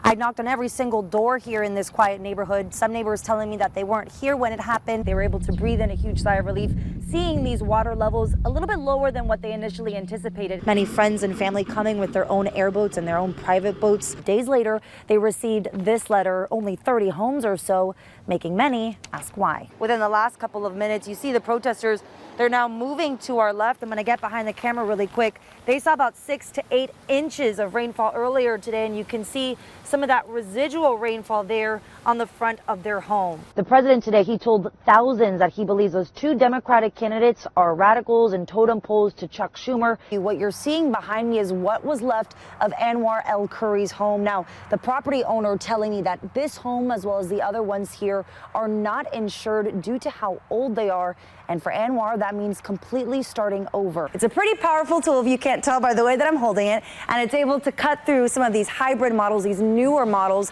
I knocked on every single door here in this quiet neighborhood. Some neighbors telling me that they weren't here when it happened. They were able to breathe in a huge sigh of relief, seeing these water levels a little bit lower than what they initially anticipated. Many friends and family coming with their own airboats and their own private boats. Days later, they received this letter, only 30 homes or so, making many ask why. Within the last couple of minutes, you see the protesters, they're now moving to our left. I'm going to get behind the camera really quick. They saw about 6 to 8 inches of rainfall earlier today, and you can see some of that residual rainfall there on the front of their home. The president today, he told thousands that he believes those 2 Democratic candidates are radicals and totem poles to Chuck Schumer. What you're seeing behind me is what was left of Anwar El Khoury's home. Now, the property owner telling me that this home, as well as the other ones here, are not insured due to how old they are. And for Anwar, that means completely starting over. It's a pretty powerful tool, if you can't tell by the way that I'm holding it, and it's able to cut through some of these hybrid models, these newer models.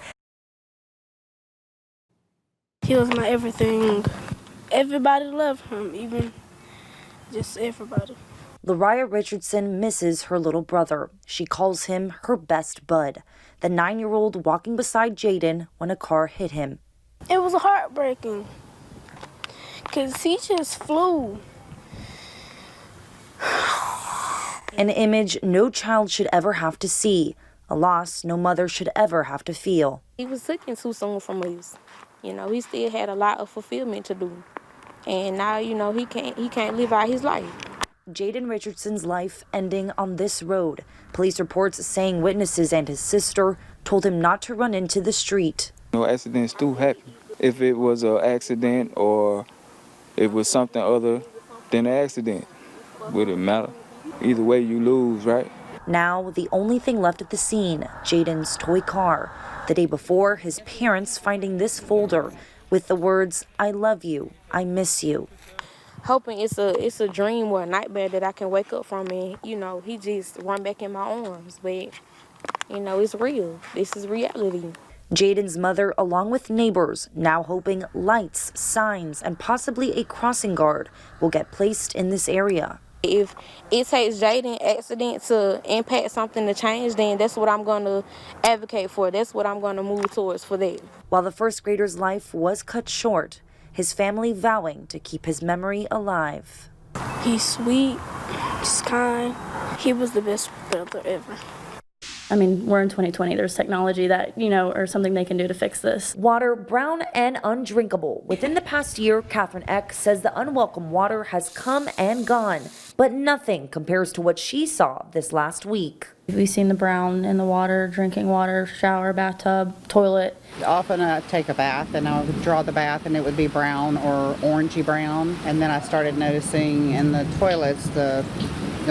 He was my everything. Everybody loved him, even just everybody. Lariah Richardson misses her little brother. She calls him her best bud. The 9-year-old walking beside Jaden when a car hit him. It was heartbreaking, because he just flew. An image no child should ever have to see. A loss no mother should ever have to feel. He was taken too soon from us. You know, he still had a lot of fulfillment to do. And now, you know, he can't live out his life. Jaden Richardson's life ending on this road. Police reports saying witnesses and his sister told him not to run into the street. No accidents do happen. If it was an accident or it was something other than an accident, would it matter? Either way, you lose, right? Now, the only thing left at the scene, Jaden's toy car. The day before, his parents finding this folder with the words, "I love you, I miss you." Hoping it's a dream or a nightmare that I can wake up from, and, you know, he just run back in my arms. But, you know, it's real. This is reality. Jaden's mother, along with neighbors, now hoping lights, signs, and possibly a crossing guard will get placed in this area. If it takes Jaden's accident to impact something to change, then that's what I'm going to advocate for. That's what I'm going to move towards for that. While the first grader's life was cut short, his family vowing to keep his memory alive. He's sweet, he's kind. He was the best brother ever. I mean, we're in 2020. There's technology that, you know, or something they can do to fix this. Water brown and undrinkable. Within the past year, Catherine Eck says the unwelcome water has come and gone, but nothing compares to what she saw this last week. We've seen the brown in the water, drinking water, shower, bathtub, toilet. Often I take a bath and I would draw the bath and it would be brown or orangey brown. And then I started noticing in the toilets, it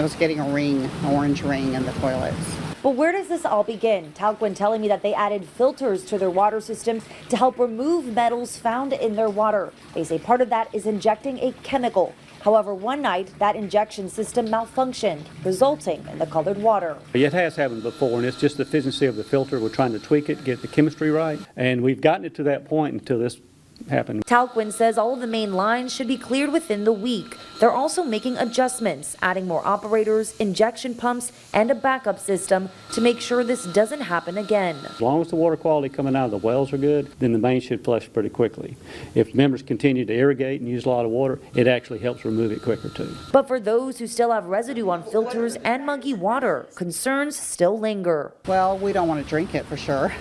was getting a ring, an orange ring in the toilets. But where does this all begin? Talquin telling me that they added filters to their water systems to help remove metals found in their water. They say part of that is injecting a chemical. However, one night, that injection system malfunctioned, resulting in the colored water. It has happened before, and it's just the efficiency of the filter. We're trying to tweak it, get the chemistry right, and we've gotten it to that point until this happened. Talquin says all of the main lines should be cleared within the week. They're also making adjustments, adding more operators, injection pumps, and a backup system to make sure this doesn't happen again. As long as the water quality coming out of the wells are good, then the main should flush pretty quickly. If members continue to irrigate and use a lot of water, it actually helps remove it quicker too. But for those who still have residue on filters and muggy water, concerns still linger. Well, we don't want to drink it for sure.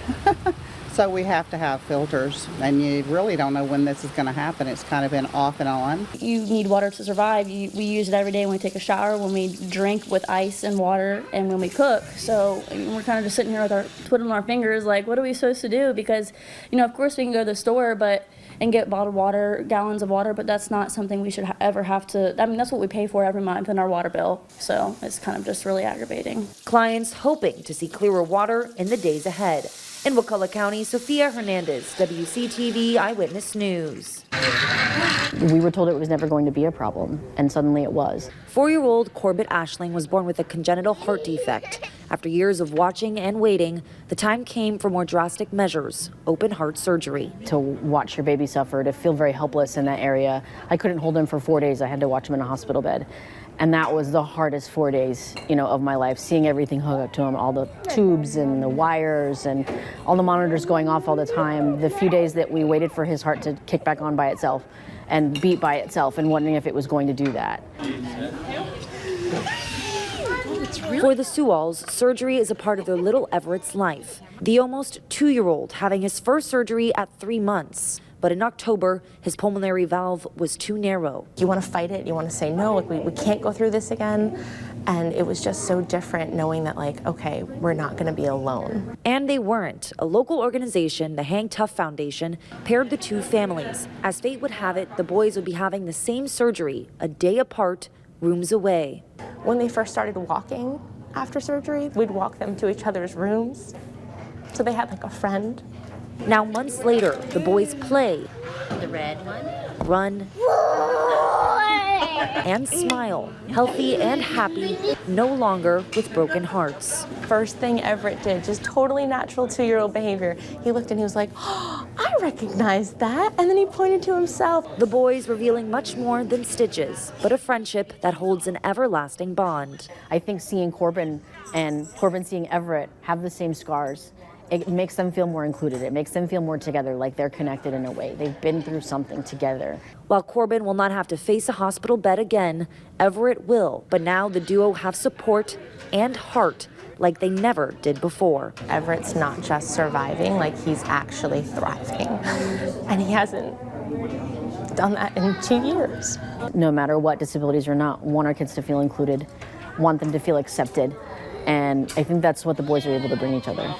So we have to have filters, and you really don't know when this is going to happen. It's kind of been off and on. You need water to survive. We use it every day when we take a shower, when we drink with ice and water, and when we cook. So I mean, we're kind of just sitting here with our twiddling our fingers like, what are we supposed to do? Because, you know, of course we can go to the store and get bottled water, gallons of water, but that's not something we should ever have to. I mean, that's what we pay for every month in our water bill. So it's kind of just really aggravating. Clients hoping to see clearer water in the days ahead. In Wakulla County, Sophia Hernandez, WCTV Eyewitness News. We were told it was never going to be a problem, and suddenly it was. 4-year-old Corbett Ashling was born with a congenital heart defect. After years of watching and waiting, the time came for more drastic measures, open heart surgery. To watch your baby suffer, to feel very helpless in that area. I couldn't hold him for 4 days. I had to watch him in a hospital bed. And that was the hardest 4 days, of my life, seeing everything hook up to him, all the tubes and the wires and all the monitors going off all the time. The few days that we waited for his heart to kick back on by itself and beat by itself and wondering if it was going to do that. For the Sewalls, surgery is a part of their little Everett's life. The almost 2-year-old having his first surgery at 3 months. But in October, his pulmonary valve was too narrow. You want to fight it, you want to say no, like we can't go through this again. And it was just so different knowing that, like, okay, we're not going to be alone. And they weren't. A local organization, the Hang Tough Foundation, paired the two families. As fate would have it, the boys would be having the same surgery, a day apart, rooms away. When they first started walking after surgery, we'd walk them to each other's rooms. So they had like a friend. Now, months later, the boys play. The red one? Run. And smile, healthy and happy, no longer with broken hearts. First thing Everett did, just totally natural 2-year-old behavior. He looked and he was like, oh, I recognize that. And then he pointed to himself. The boys revealing much more than stitches, but a friendship that holds an everlasting bond. I think seeing Corbin and Corbin seeing Everett have the same scars, it makes them feel more included. It makes them feel more together, like they're connected in a way. They've been through something together. While Corbin will not have to face a hospital bed again, Everett will. But now the duo have support and heart like they never did before. Everett's not just surviving, like he's actually thriving. And he hasn't done that in 2 years. No matter what disabilities or not, want our kids to feel included, want them to feel accepted. And I think that's what the boys are able to bring each other.